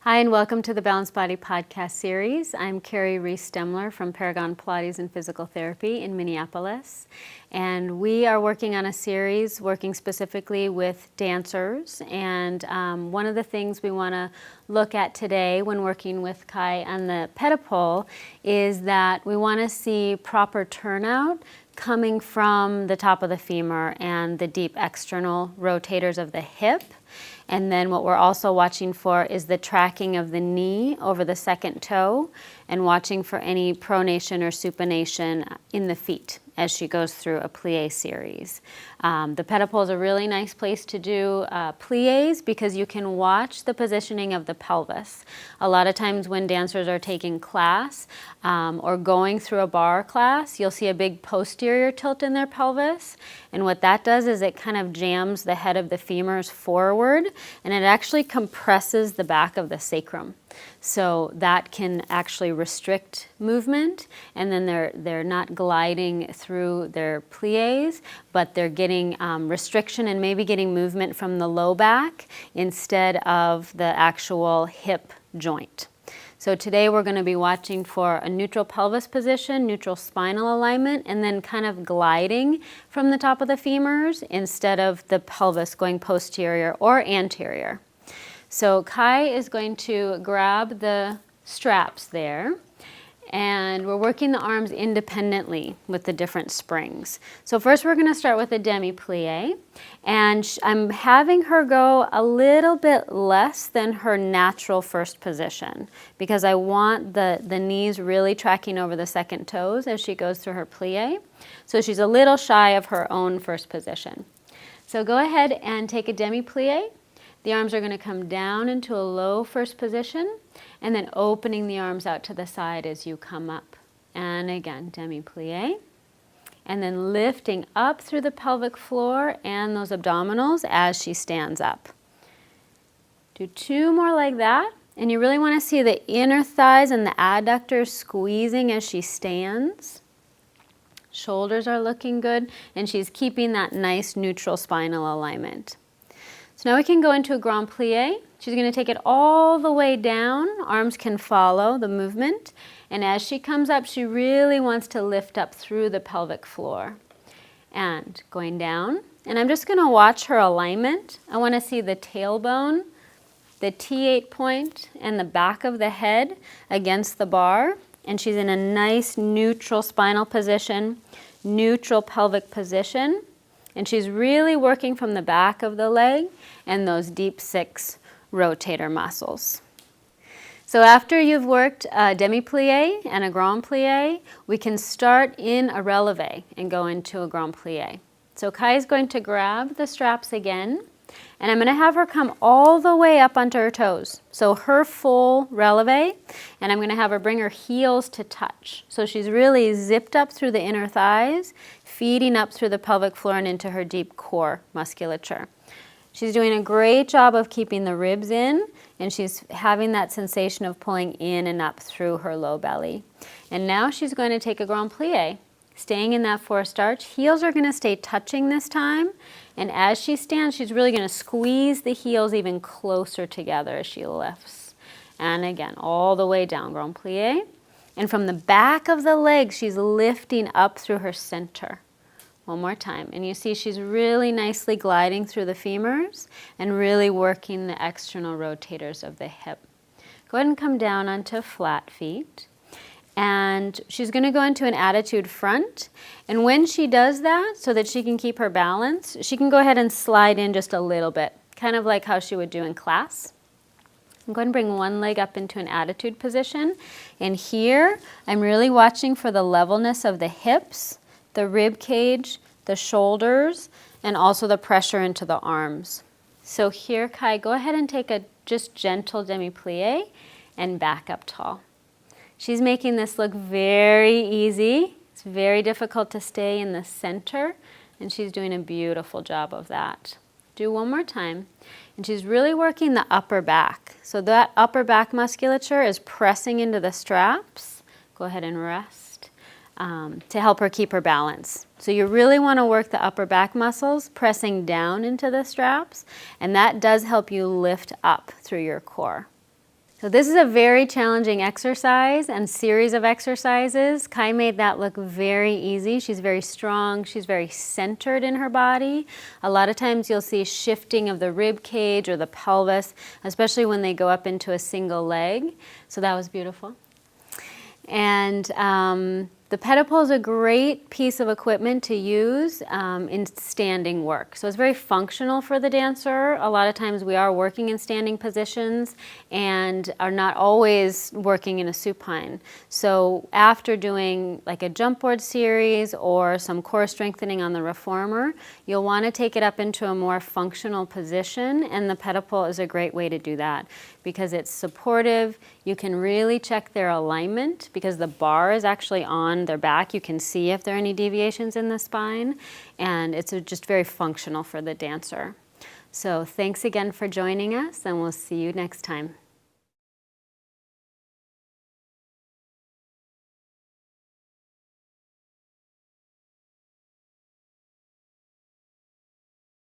Hi, and welcome to the Balanced Body podcast series. I'm Cari Riis Stemmler from Paragon Pilates and Physical Therapy in Minneapolis. And we are working on a series working specifically with dancers. And one of the things we want to look at today when working with Kai on the Ped-o-pul is that we want to see proper turnout coming from the top of the femur and the deep external rotators of the hip. And then what we're also watching for is the tracking of the knee over the second toe and watching for any pronation or supination in the feet as she goes through a plie series. The Ped-o-pul is a really nice place to do plies because you can watch the positioning of the pelvis. A lot of times when dancers are taking class or going through a bar class, you'll see a big posterior tilt in their pelvis. And what that does is it kind of jams the head of the femurs forward and it actually compresses the back of the sacrum. So that can actually restrict movement, and then they're not gliding through their plies, but they're getting restriction and maybe getting movement from the low back instead of the actual hip joint. So today we're going to be watching for a neutral pelvis position, neutral spinal alignment, and then kind of gliding from the top of the femurs instead of the pelvis going posterior or anterior. So Kai is going to grab the straps there, and we're working the arms independently with the different springs. So first we're going to start with a demi-plie, and I'm having her go a little bit less than her natural first position because I want the knees really tracking over the second toes as she goes through her plie. So she's a little shy of her own first position. So go ahead and take a demi-plie. The arms are going to come down into a low first position and then opening the arms out to the side as you come up. And again, demi-plie. And then lifting up through the pelvic floor and those abdominals as she stands up. Do two more like that. And you really want to see the inner thighs and the adductors squeezing as she stands. Shoulders are looking good, and she's keeping that nice neutral spinal alignment. So now we can go into a grand plie. She's going to take it all the way down. Arms can follow the movement. And as she comes up, she really wants to lift up through the pelvic floor. And going down. And I'm just going to watch her alignment. I want to see the tailbone, the T8 point, and the back of the head against the bar. And she's in a nice neutral spinal position, neutral pelvic position. And she's really working from the back of the leg and those deep six rotator muscles. So after you've worked a demi-plie and a grand plie, we can start in a releve and go into a grand plie. So Kai is going to grab the straps again, and I'm going to have her come all the way up onto her toes. So her full releve, and I'm going to have her bring her heels to touch. So she's really zipped up through the inner thighs, feeding up through the pelvic floor and into her deep core musculature. She's doing a great job of keeping the ribs in, and she's having that sensation of pulling in and up through her low belly. And now she's going to take a grand plie, staying in that forced arch. Heels are going to stay touching this time, and as she stands, she's really going to squeeze the heels even closer together as she lifts. And again, all the way down, grand plie. And from the back of the leg, she's lifting up through her center. One more time. And you see she's really nicely gliding through the femurs and really working the external rotators of the hip. Go ahead and come down onto flat feet. And she's going to go into an attitude front. And when she does that, so that she can keep her balance, she can go ahead and slide in just a little bit, kind of like how she would do in class. I'm going to bring one leg up into an attitude position. And here, I'm really watching for the levelness of the hips, the rib cage, the shoulders, and also the pressure into the arms. So here, Kai, go ahead and take a just gentle demi-plie and back up tall. She's making this look very easy. It's very difficult to stay in the center, and she's doing a beautiful job of that. Do one more time. And she's really working the upper back. So that upper back musculature is pressing into the straps. Go ahead and rest to help her keep her balance. So you really want to work the upper back muscles, pressing down into the straps, and that does help you lift up through your core. So this is a very challenging exercise and series of exercises. Kai made that look very easy. She's very strong. She's very centered in her body. A lot of times you'll see shifting of the rib cage or the pelvis, especially when they go up into a single leg. So that was beautiful. And the Ped-o-pul is a great piece of equipment to use in standing work. So it's very functional for the dancer. A lot of times we are working in standing positions and are not always working in a supine. So after doing like a jump board series or some core strengthening on the reformer, you'll want to take it up into a more functional position, and the Ped-o-pul is a great way to do that because it's supportive. You can really check their alignment because the bar is actually on their back. You can see if there are any deviations in the spine, and it's just very functional for the dancer. So thanks again for joining us, and we'll see you next time.